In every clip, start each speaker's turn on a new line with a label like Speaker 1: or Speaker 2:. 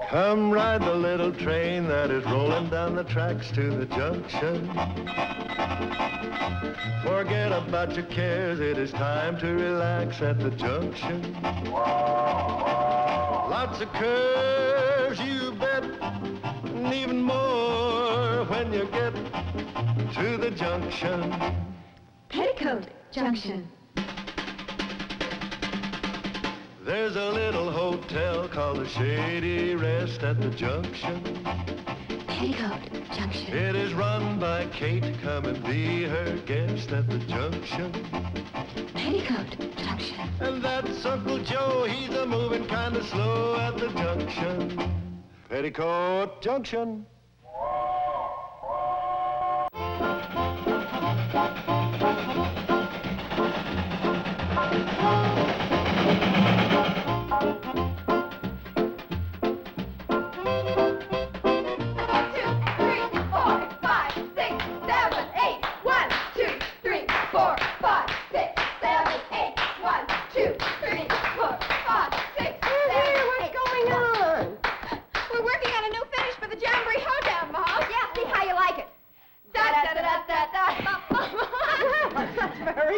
Speaker 1: Come ride the little train that is rolling down the tracks to the junction. Forget about your cares, it is time to relax at the junction. Lots of curves, you bet, and even more when you get to the junction.
Speaker 2: Petticoat Junction.
Speaker 1: There's a little hotel called the Shady Rest at the junction.
Speaker 2: Petticoat Junction.
Speaker 1: It is run by Kate. Come and be her guest at the junction.
Speaker 2: Petticoat Junction.
Speaker 1: And that's Uncle Joe. He's a moving kind of slow at the junction. Petticoat Junction.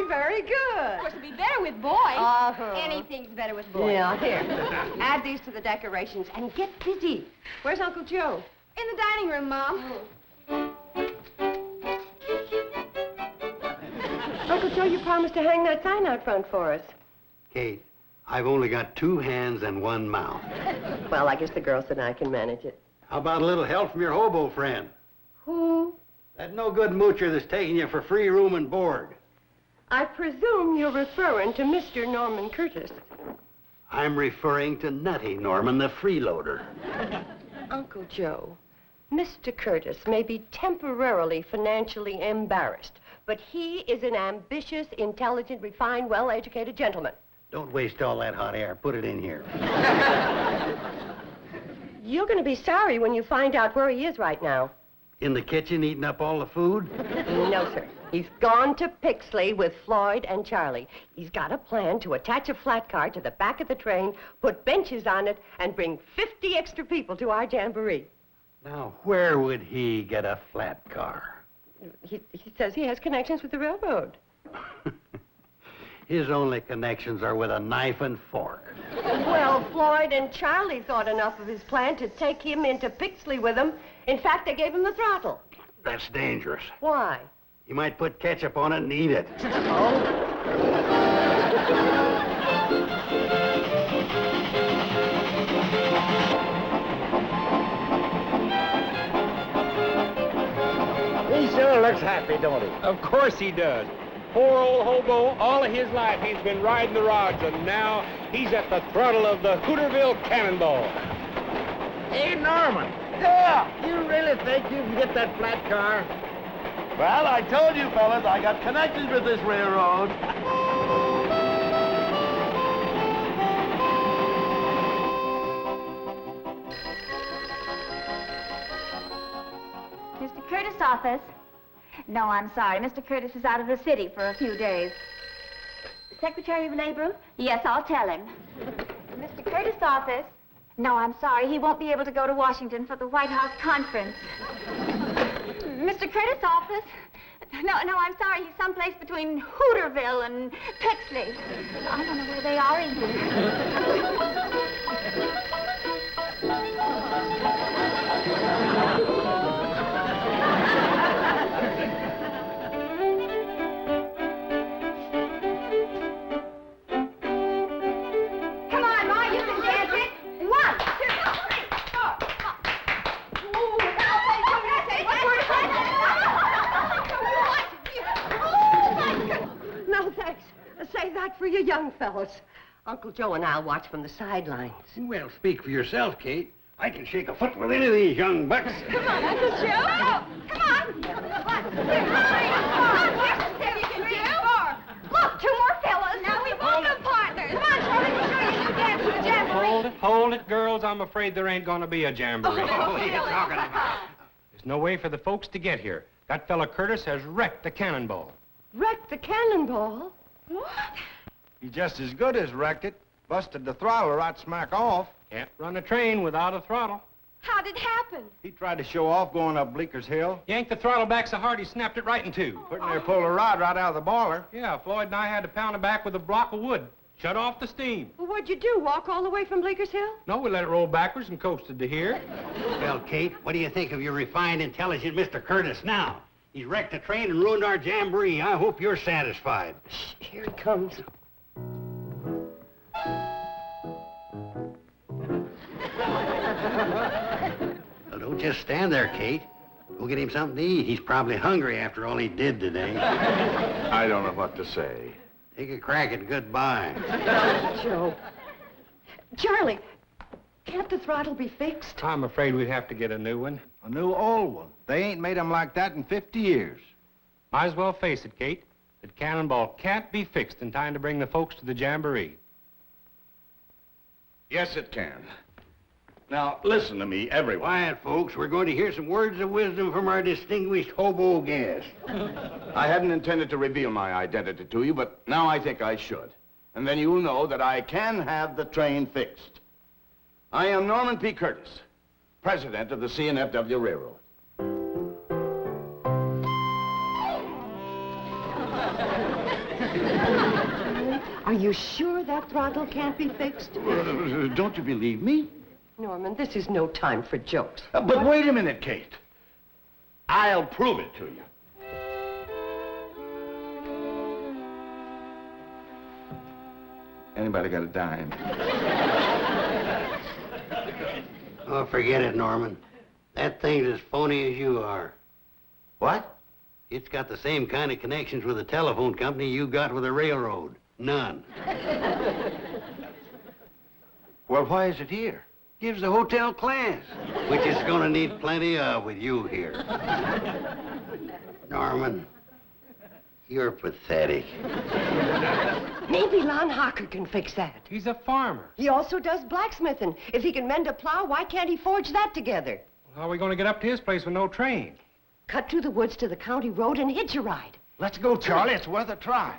Speaker 3: Very good.
Speaker 4: Of course, it'd be better with boys. Anything's better with boys.
Speaker 3: Yeah, here. Add these to the decorations and get busy. Where's Uncle Joe?
Speaker 4: In the dining room, Mom.
Speaker 3: Uncle Joe, you promised to hang that sign out front for us.
Speaker 5: Kate, I've only got 2 hands and 1 mouth.
Speaker 3: Well, I guess the girls and I can manage it.
Speaker 5: How about a little help from your hobo friend?
Speaker 3: Who?
Speaker 5: That no-good moocher that's taking you for free room and board.
Speaker 3: I presume you're referring to Mr. Norman Curtis.
Speaker 5: I'm referring to Nutty Norman, the freeloader.
Speaker 3: Uncle Joe, Mr. Curtis may be temporarily financially embarrassed, but he is an ambitious, intelligent, refined, well-educated gentleman.
Speaker 5: Don't waste all that hot air. Put it in here.
Speaker 3: You're going to be sorry when you find out where he is right now.
Speaker 5: In the kitchen eating up all the food?
Speaker 3: No, sir. He's gone to Pixley with Floyd and Charlie. He's got a plan to attach a flat car to the back of the train, put benches on it, and bring 50 extra people to our jamboree.
Speaker 5: Now, where would he get a flat car?
Speaker 3: He says he has connections with the railroad.
Speaker 5: His only connections are with a knife and fork.
Speaker 3: Well, Floyd and Charlie thought enough of his plan to take him into Pixley with them. In fact, they gave him the throttle.
Speaker 5: That's dangerous.
Speaker 3: Why?
Speaker 5: He might put ketchup on it and eat it.
Speaker 3: Oh?
Speaker 6: He sure looks happy, don't he?
Speaker 7: Of course he does. Poor old hobo, all of his life he's been riding the rods, and now he's at the throttle of the Hooterville Cannonball.
Speaker 6: Hey, Norman. Yeah. You really think you can get that flat car?
Speaker 1: Well, I told you, fellas, I got connections with this railroad.
Speaker 4: Mr. Curtis' office. No, I'm sorry. Mr. Curtis is out of the city for a few days. Secretary of Labor? Yes, I'll tell him. Mr. Curtis' office. No, I'm sorry. He won't be able to go to Washington for the White House conference. Mr. Curtis' office? No, I'm sorry. He's someplace between Hooterville and Pixley. I don't know where they are Come on, Ma, you can dance it. 1, 2, 3, 4.
Speaker 3: No, thanks. Save that for you young fellows. Uncle Joe and I'll watch from the sidelines.
Speaker 5: Well, speak for yourself, Kate. I can shake a foot with any of these young bucks.
Speaker 4: Come on, Uncle Joe. Come on. 1, 2, 3, 4. You can do 4. Look, 2 more fellas. Now we both are partners. Come on, Charlie. We'll show you how to dance with the jamboree.
Speaker 7: Hold it, girls. I'm afraid there ain't gonna be a jamboree.
Speaker 5: What are you talking about?
Speaker 7: There's no way for the folks to get here. That fella Curtis has wrecked the Cannonball.
Speaker 3: Wrecked the Cannonball?
Speaker 4: What?
Speaker 1: He just as good as wrecked it.
Speaker 6: Busted the throttle right smack off.
Speaker 7: Can't run a train without a throttle.
Speaker 8: How'd it happen?
Speaker 6: He tried to show off going up Bleeker's Hill.
Speaker 7: Yanked the throttle back so hard he snapped it right in two.
Speaker 6: Pretty near pulled the rod right out of the boiler.
Speaker 7: Yeah, Floyd and I had to pound it back with a block of wood. Shut off the steam.
Speaker 3: Well, what'd you do, walk all the way from Bleeker's Hill?
Speaker 7: No, we let it roll backwards and coasted to here.
Speaker 5: Well, Kate, what do you think of your refined, intelligent Mr. Curtis now? He's wrecked the train and ruined our jamboree. I hope you're satisfied.
Speaker 3: Shh, here he comes.
Speaker 5: Well, don't just stand there, Kate. Go get him something to eat. He's probably hungry after all he did today.
Speaker 6: I don't know what to say.
Speaker 5: Take a crack at goodbye.
Speaker 3: Joe. Charlie, can't the throttle be fixed?
Speaker 7: I'm afraid we'd have to get a new one.
Speaker 6: A new old one. They ain't made 'em like that in 50 years.
Speaker 7: Might as well face it, Kate, that Cannonball can't be fixed in time to bring the folks to the jamboree.
Speaker 6: Yes, it can. Now, listen to me, everyone.
Speaker 5: Quiet, folks. We're going to hear some words of wisdom from our distinguished hobo guest.
Speaker 9: I hadn't intended to reveal my identity to you, but now I think I should. And then you'll know that I can have the train fixed. I am Norman P. Curtis, president of the C&FW Railroad.
Speaker 3: Are you sure that throttle can't be fixed?
Speaker 9: Don't you believe me?
Speaker 3: Norman, this is no time for jokes.
Speaker 9: But wait a minute, Kate. I'll prove it to you. Anybody got a dime?
Speaker 5: Oh, forget it, Norman. That thing's as phony as you are.
Speaker 9: What?
Speaker 5: It's got the same kind of connections with the telephone company you got with the railroad. None.
Speaker 9: Well, why is it here?
Speaker 5: Gives the hotel class, which it's gonna need plenty of with you here. Norman, you're pathetic.
Speaker 3: Maybe Lon Hocker can fix that.
Speaker 7: He's a farmer.
Speaker 3: He also does blacksmithing. If he can mend a plow, why can't he forge that together?
Speaker 7: How are we going to get up to his place with no train?
Speaker 3: Cut through the woods to the county road and hitch a ride.
Speaker 6: Let's go, Charlie. It's worth a try.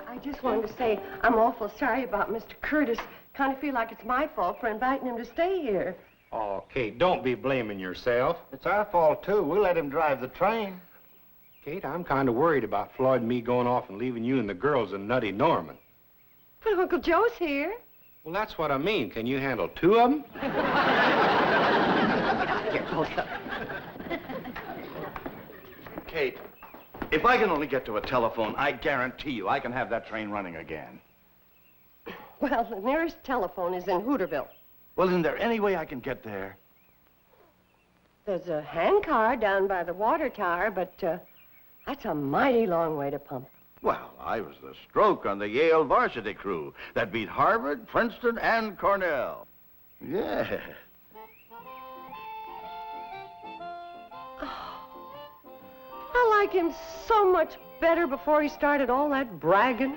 Speaker 3: I just wanted to say I'm awful sorry about Mr. Curtis. Kind of feel like it's my fault for inviting him to stay here.
Speaker 7: Oh, Kate, don't be blaming yourself.
Speaker 6: It's our fault, too. We let him drive the train.
Speaker 7: Kate, I'm kind of worried about Floyd and me going off and leaving you and the girls and Nutty Norman.
Speaker 3: But Uncle Joe's here.
Speaker 7: Well, that's what I mean. Can you handle two of them?
Speaker 3: Here, both of them.
Speaker 9: Kate, if I can only get to a telephone, I guarantee you I can have that train running again.
Speaker 3: Well, the nearest telephone is in Hooterville.
Speaker 9: Well, isn't there any way I can get there?
Speaker 3: There's a hand car down by the water tower, but that's a mighty long way to pump.
Speaker 9: Well, I was the stroke on the Yale varsity crew that beat Harvard, Princeton, and Cornell. Yeah.
Speaker 3: I like him so much better before he started all that bragging.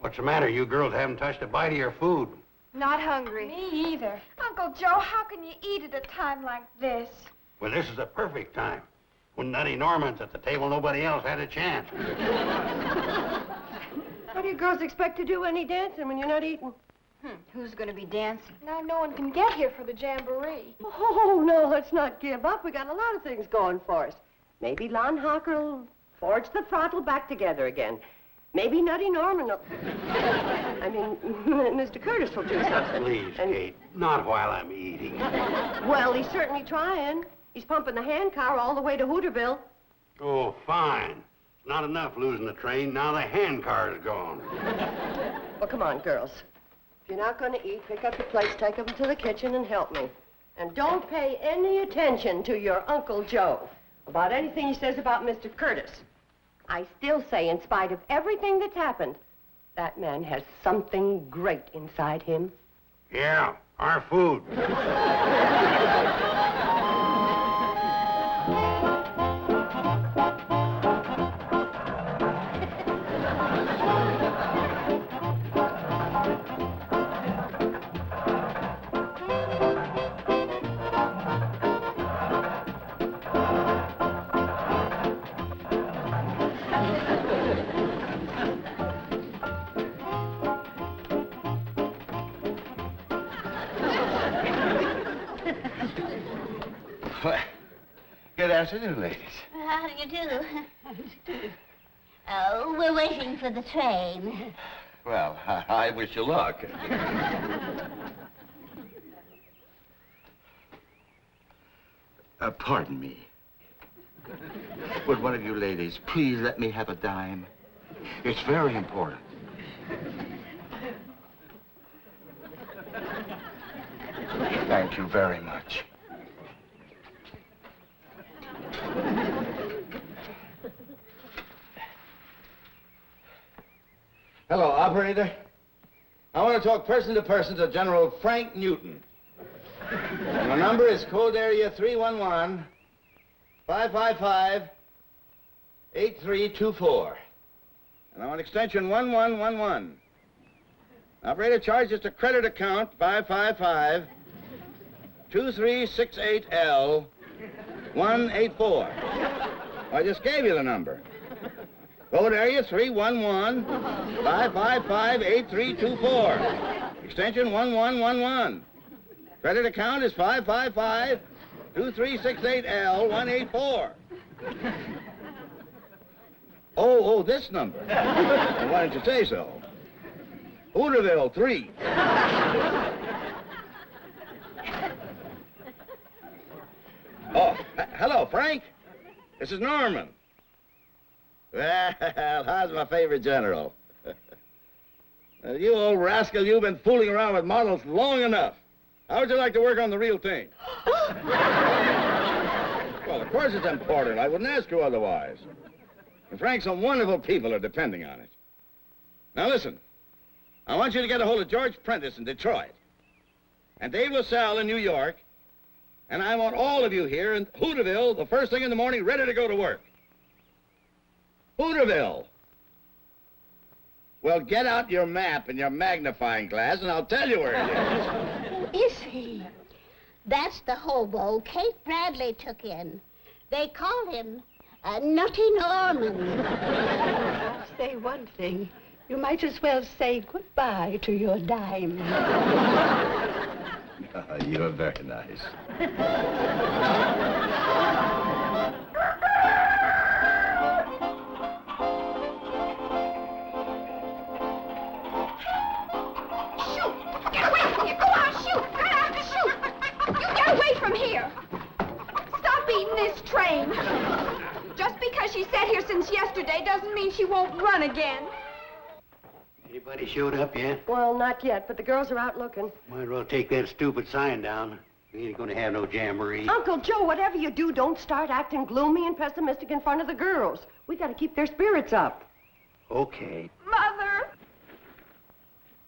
Speaker 5: What's the matter? You girls haven't touched a bite of your food.
Speaker 8: Not hungry. Me either. Uncle Joe, how can you eat at a time like this?
Speaker 5: Well, this is the perfect time. When Nutty Norman's at the table, nobody else had a chance.
Speaker 3: How do you girls expect to do any dancing when you're not eating?
Speaker 4: Who's going to be dancing?
Speaker 8: Now no one can get here for the jamboree.
Speaker 3: Oh, no, let's not give up. We got a lot of things going for us. Maybe Lon Hocker will forge the throttle back together again. Maybe Nutty Norman will... Mr. Curtis will do something.
Speaker 5: Please, Kate, not while I'm eating.
Speaker 3: Well, he's certainly trying. He's pumping the hand car all the way to Hooterville.
Speaker 5: Oh, fine. It's not enough losing the train. Now the hand car's gone.
Speaker 3: Well, come on, girls. If you're not going to eat, pick up your plates, take them to the kitchen, and help me. And don't pay any attention to your Uncle Joe about anything he says about Mr. Curtis. I still say, in spite of everything that's happened, that man has something great inside him.
Speaker 5: Yeah, our food.
Speaker 9: Well, good afternoon, ladies.
Speaker 10: How do you do? We're waiting for the train.
Speaker 9: Well, I wish you luck. Pardon me. Would one of you ladies please let me have a dime? It's very important. Thank you very much. Hello, operator. I want to talk person to person to General Frank Newton. And the number is code area 311-555-8324. And I want extension 1111. Operator, charge just a credit account 555-2368L184. I just gave you the number. Code area 311-555-8324. Extension 1111. Credit account is 555-2368L184. Oh, this number. Well, why didn't you say so? Hooterville 3. Oh, hello, Frank. This is Norman. Well, how's my favorite general? You old rascal, you've been fooling around with models long enough. How would you like to work on the real thing? Well, of course it's important. I wouldn't ask you otherwise. And Frank, some wonderful people are depending on it. Now listen, I want you to get a hold of George Prentice in Detroit and Dave LaSalle in New York, and I want all of you here in Hooterville the first thing in the morning ready to go to work. Hooterville. Well, get out your map and your magnifying glass, and I'll tell you where it is.
Speaker 10: Who is he? That's the hobo Kate Bradley took in. They call him Nutty Norman.
Speaker 3: Say one thing. You might as well say goodbye to your dime.
Speaker 9: You're very nice.
Speaker 8: From here. Stop eating this train. Just because she sat here since yesterday doesn't mean she won't run again.
Speaker 5: Anybody showed up yet?
Speaker 3: Well, not yet, but the girls are out looking.
Speaker 5: Might as well take that stupid sign down. We ain't gonna have no jamboree.
Speaker 3: Uncle Joe, whatever you do, don't start acting gloomy and pessimistic in front of the girls. We gotta keep their spirits up.
Speaker 5: Okay.
Speaker 8: Mother!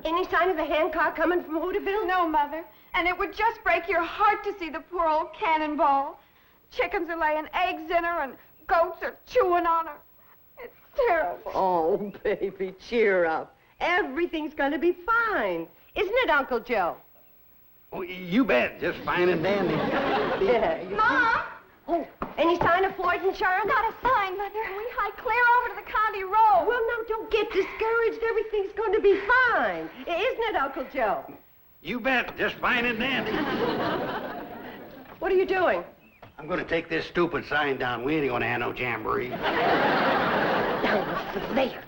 Speaker 3: Any sign of the handcar coming from Hooterville?
Speaker 8: No, Mother. And it would just break your heart to see the poor old Cannonball. Chickens are laying eggs in her and goats are chewing on her. It's terrible.
Speaker 3: Oh, baby, cheer up. Everything's gonna be fine. Isn't it, Uncle Joe?
Speaker 5: Oh, you bet. Just fine and dandy.
Speaker 3: Yeah.
Speaker 8: Mom!
Speaker 3: Oh, any sign of Floyd and Charlotte?
Speaker 8: Not a sign, Mother. We hiked clear over to the county road.
Speaker 3: Well, now, don't get discouraged. Everything's going to be fine. Isn't it, Uncle Joe?
Speaker 5: You bet. Just fine and dandy.
Speaker 3: What are you doing?
Speaker 5: I'm gonna take this stupid sign down. We ain't gonna have no jamboree.
Speaker 3: Now, there.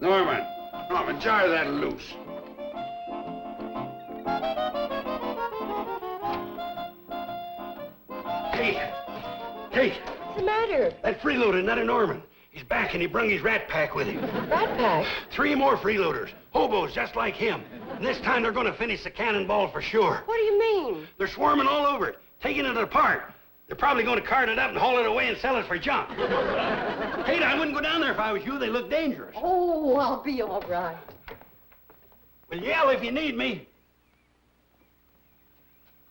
Speaker 5: Norman, jar that loose. Kate.
Speaker 3: What's the matter?
Speaker 5: That freeloader, Nutty Norman. He's back and he brung his rat pack with him.
Speaker 3: Rat pack?
Speaker 5: 3 more freeloaders. Hobos just like him. And this time they're gonna finish the Cannonball for sure.
Speaker 3: What do you mean?
Speaker 5: They're swarming all over it, taking it apart. They're probably gonna cart it up and haul it away and sell it for junk. Kate, I wouldn't go down there if I was you. They look dangerous.
Speaker 3: Oh, I'll be all right.
Speaker 5: Well, yell if you need me.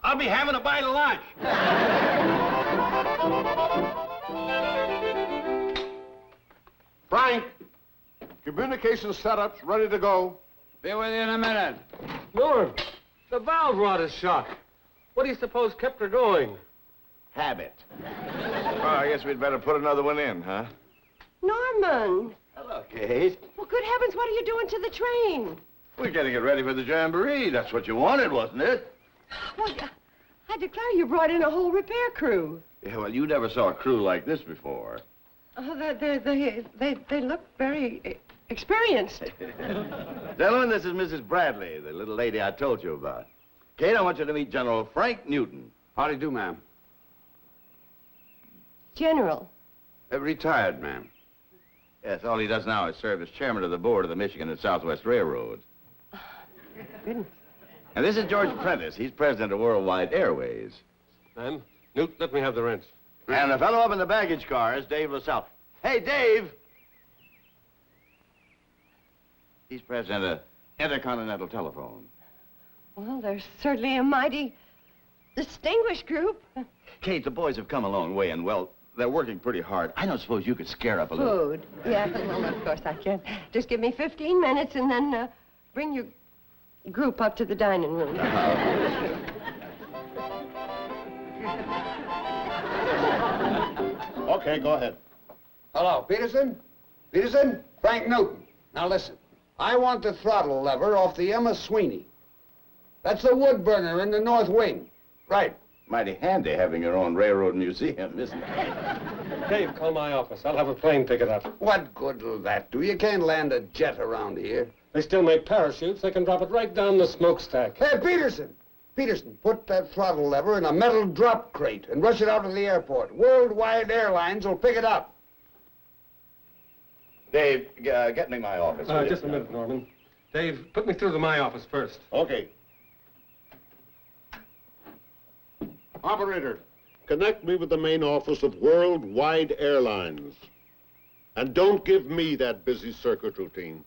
Speaker 5: I'll be having a bite of lunch.
Speaker 11: Frank, communication setup's ready to go.
Speaker 6: Be with you in a minute. Norm, the valve rod is shot. What do you suppose kept her going?
Speaker 9: Habit. Well, I guess we'd better put another one in, huh?
Speaker 3: Norman.
Speaker 9: Hello, Kate.
Speaker 3: Well, good heavens, what are you doing to the train?
Speaker 9: We're getting it ready for the Jamboree. That's what you wanted, wasn't it?
Speaker 3: Well, I declare you brought in a whole repair crew.
Speaker 9: Yeah, well, you never saw a crew like this before.
Speaker 3: They look very experienced.
Speaker 9: Gentlemen, this is Mrs. Bradley, the little lady I told you about. Kate, I want you to meet General Frank Newton.
Speaker 6: How do you do, ma'am?
Speaker 3: General.
Speaker 6: Retired, ma'am.
Speaker 9: Yes, all he does now is serve as chairman of the board of the Michigan and Southwest Railroad.
Speaker 3: Goodness.
Speaker 9: And this is George Prentice. He's president of Worldwide Airways.
Speaker 7: Ma'am, Newt, let me have the wrench.
Speaker 9: And the fellow up in the baggage car is Dave LaSalle. Hey, Dave! He's president of Intercontinental Telephone.
Speaker 3: Well, they're certainly a mighty distinguished group.
Speaker 9: Kate, the boys have come a long way, and, well, they're working pretty hard. I don't suppose you could scare up a little.
Speaker 3: Food. Yeah, well, of course I can. Just give me 15 minutes and then bring your group up to the dining room.
Speaker 11: Okay, go ahead.
Speaker 12: Hello, Peterson? Peterson? Frank Newton. Now listen, I want the throttle lever off the Emma Sweeney. That's the wood burner in the north wing. Right.
Speaker 9: Mighty handy having your own railroad museum, isn't it?
Speaker 7: Dave, call my office. I'll have a plane ticket up.
Speaker 12: What good will that do? You can't land a jet around here.
Speaker 7: They still make parachutes. They can drop it right down the smokestack.
Speaker 12: Hey, Peterson! Peterson, put that throttle lever in a metal drop crate and rush it out to the airport. Worldwide Airlines will pick it up.
Speaker 9: Dave, get me my office.
Speaker 7: Just a minute, Norman. Dave, put me through to my office first.
Speaker 11: Okay. Operator, connect me with the main office of Worldwide Airlines. And don't give me that busy circuit routine.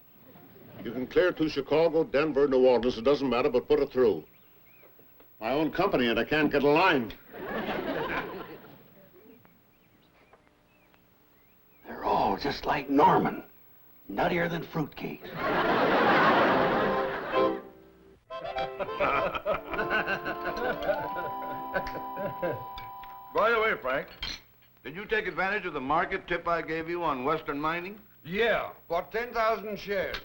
Speaker 11: You can clear to Chicago, Denver, New Orleans, it doesn't matter, but put it through. My own company, and I can't get a line.
Speaker 5: They're all just like Norman. Nuttier than fruitcakes.
Speaker 9: By the way, Frank, did you take advantage of the market tip I gave you on Western mining?
Speaker 12: Yeah, bought 10,000 shares.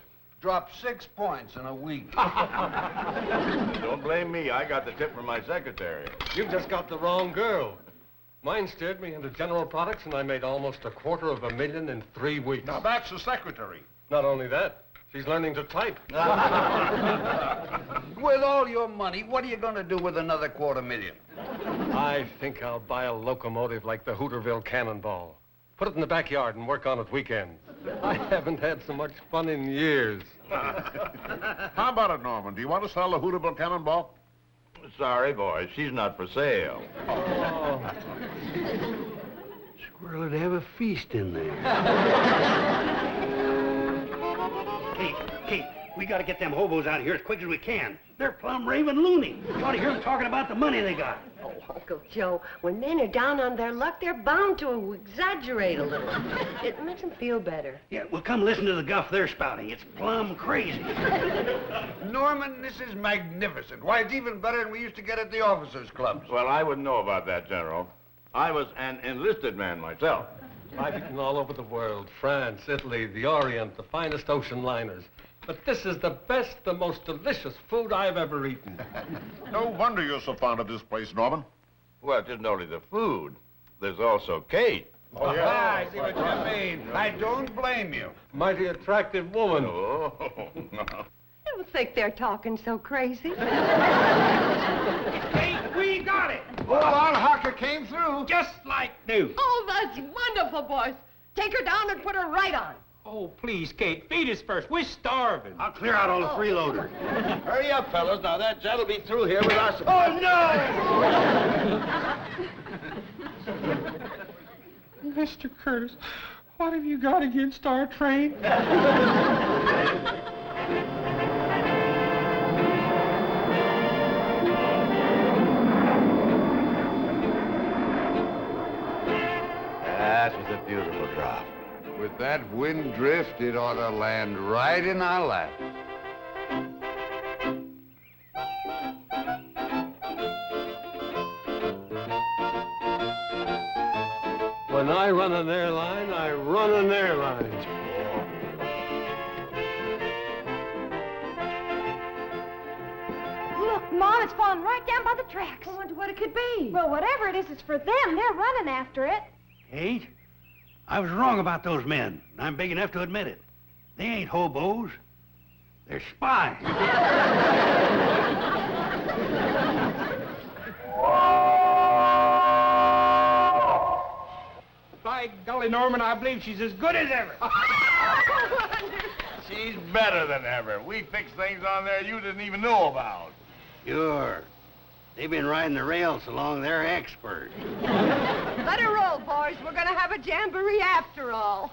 Speaker 12: Dropped 6 points in a week.
Speaker 9: Don't blame me. I got the tip from my secretary.
Speaker 7: You've just got the wrong girl. Mine steered me into General Products, and I made almost $250,000 in 3 weeks.
Speaker 11: Now, that's the secretary.
Speaker 7: Not only that, she's learning to type.
Speaker 12: With all your money, what are you going to do with another $250,000?
Speaker 7: I think I'll buy a locomotive like the Hooterville Cannonball. Put it in the backyard and work on it weekends. I haven't had so much fun in years.
Speaker 11: How about it, Norman? Do you want to sell the Hooterville Cannonball?
Speaker 9: Sorry, boys. She's not for sale.
Speaker 7: Oh.
Speaker 5: Squirrel would have a feast in there. Kate, we got to get them hobos out of here as quick as we can. They're plumb raving loony. You ought to hear them talking about the money they got.
Speaker 3: Oh, Uncle Joe, when men are down on their luck, they're bound to exaggerate a little. It makes them feel better.
Speaker 5: Yeah, well, come listen to the guff they're spouting. It's plumb crazy.
Speaker 12: Norman, this is magnificent. Why, it's even better than we used to get at the officers' clubs.
Speaker 9: Well, I wouldn't know about that, General. I was an enlisted man myself.
Speaker 7: I've eaten all over the world. France, Italy, the Orient, the finest ocean liners. But this is the best, the most delicious food I've ever eaten.
Speaker 11: No wonder you're so fond of this place, Norman.
Speaker 9: Well, it isn't only the food. There's also Kate.
Speaker 11: Oh, yeah.
Speaker 12: I see what you mean. I don't blame you.
Speaker 7: Mighty attractive woman.
Speaker 9: Oh, no.
Speaker 3: I don't think they're talking so crazy.
Speaker 5: Kate, we got it.
Speaker 12: Old Hocker came through.
Speaker 5: Just like new.
Speaker 3: Oh, that's wonderful, boys. Take her down and put her right on.
Speaker 6: Oh, please, Kate, feed us first. We're starving.
Speaker 5: I'll clear out all the freeloaders.
Speaker 9: Hurry up, fellas. Now, that jet'll be through here with us.
Speaker 5: Oh, no!
Speaker 6: Mr. Curtis, what have you got against our train?
Speaker 9: That was a beautiful drop.
Speaker 12: With that wind drift, it ought to land right in our lap.
Speaker 7: When I run an airline, I run an airline.
Speaker 8: Mom, it's falling right down by the tracks.
Speaker 3: I wonder what it could be.
Speaker 8: Well, whatever it is, it's for them. They're running after it.
Speaker 5: Kate, I was wrong about those men. And I'm big enough to admit it. They ain't hobos. They're spies.
Speaker 6: By golly, Norman, I believe she's as good as ever.
Speaker 9: She's better than ever. We fixed things on there you didn't even know about.
Speaker 5: Sure. They've been riding the rails so long, they're expert.
Speaker 3: Let her roll, boys. We're going to have a jamboree after all.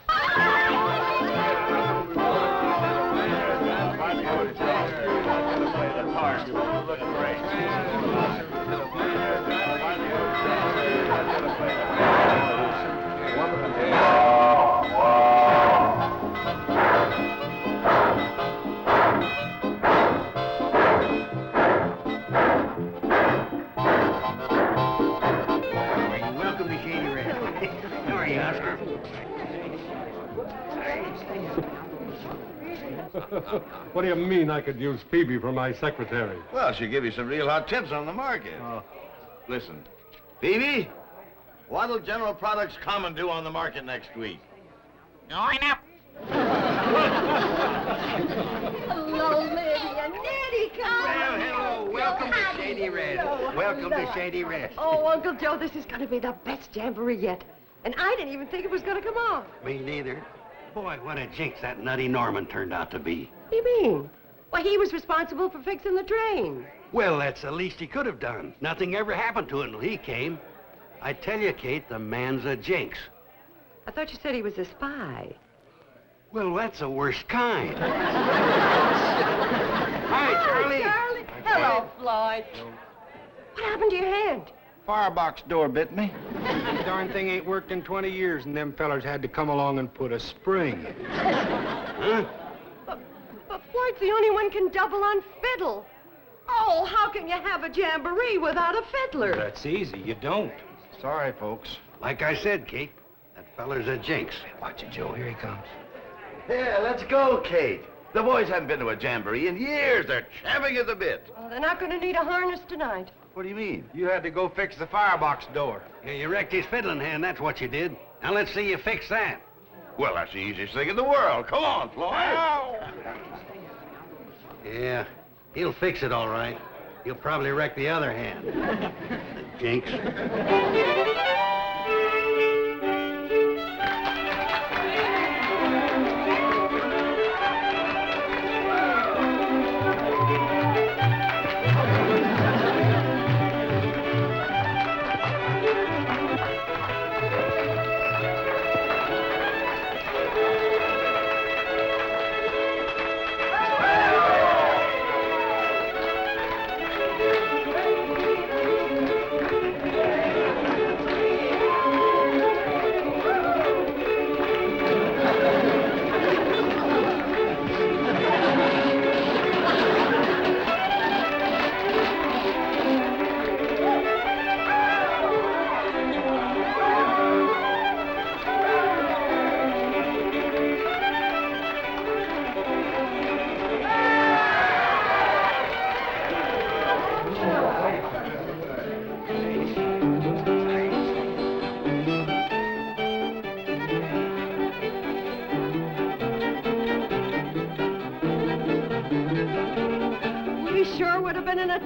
Speaker 5: Welcome to Shady Rest. How are you, Oscar?
Speaker 7: What do you mean I could use Phoebe for my secretary?
Speaker 9: Well, she'll give you some real hot tips on the market. Listen, Phoebe, what'll General Products Common do on the market next week?
Speaker 3: Going up. Hello, Lydia. Nettie, come
Speaker 5: Well, hello. Welcome to Shady Rest. Welcome to Shady Rest.
Speaker 3: Oh, Uncle Joe, this is going to be the best jamboree yet. And I didn't even think it was going to come off.
Speaker 5: Me neither. Boy, what a jinx that nutty Norman turned out to be.
Speaker 3: What do you mean? Why, he was responsible for fixing the train.
Speaker 5: Well, that's the least he could have done. Nothing ever happened to him until he came. I tell you, Kate, the man's a jinx.
Speaker 3: I thought you said he was a spy.
Speaker 5: Well, that's the worst kind. Hi, Charlie.
Speaker 3: Charlie. Hello, Floyd. What happened to your hand?
Speaker 12: Firebox door bit me.
Speaker 6: Darn thing ain't worked in 20 years, and them fellers had to come along and put a spring.
Speaker 5: Huh?
Speaker 3: But Floyd's the only one can double on fiddle. Oh, how can you have a jamboree without a fiddler?
Speaker 6: That's easy. You don't.
Speaker 12: Sorry, folks.
Speaker 5: Like I said, Kate, that feller's a jinx.
Speaker 6: Watch it, Joe. Here he comes.
Speaker 9: Yeah, let's go, Kate. The boys haven't been to a jamboree in years. They're champing at the bit.
Speaker 3: Oh, they're not going to need a harness tonight.
Speaker 9: What do you mean?
Speaker 6: You had to go fix the firebox door.
Speaker 5: Yeah, you wrecked his fiddling hand, that's what you did. Now let's see you fix that.
Speaker 9: Well, that's the easiest thing in the world. Come on, Floyd.
Speaker 5: Yeah, he'll fix it all right. He'll probably wreck the other hand. Jinx.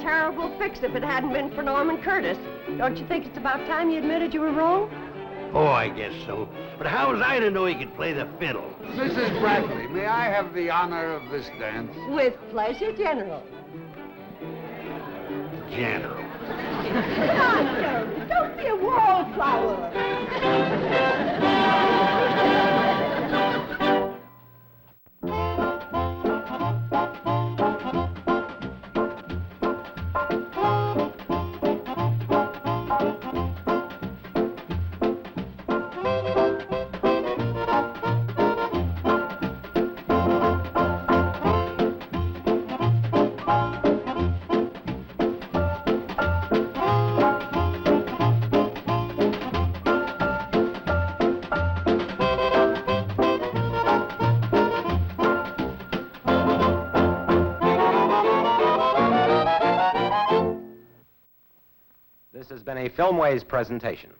Speaker 3: Terrible fix if it hadn't been for Norman Curtis. Don't you think it's about time you admitted you were wrong?
Speaker 5: Oh, I guess so. But how was I to know he could play the fiddle?
Speaker 12: Mrs. Bradley, may I have the honor of this dance?
Speaker 3: With pleasure, General.
Speaker 5: General.
Speaker 3: Come on, Joe. Don't be a wallflower.
Speaker 13: This has been a Filmways presentation.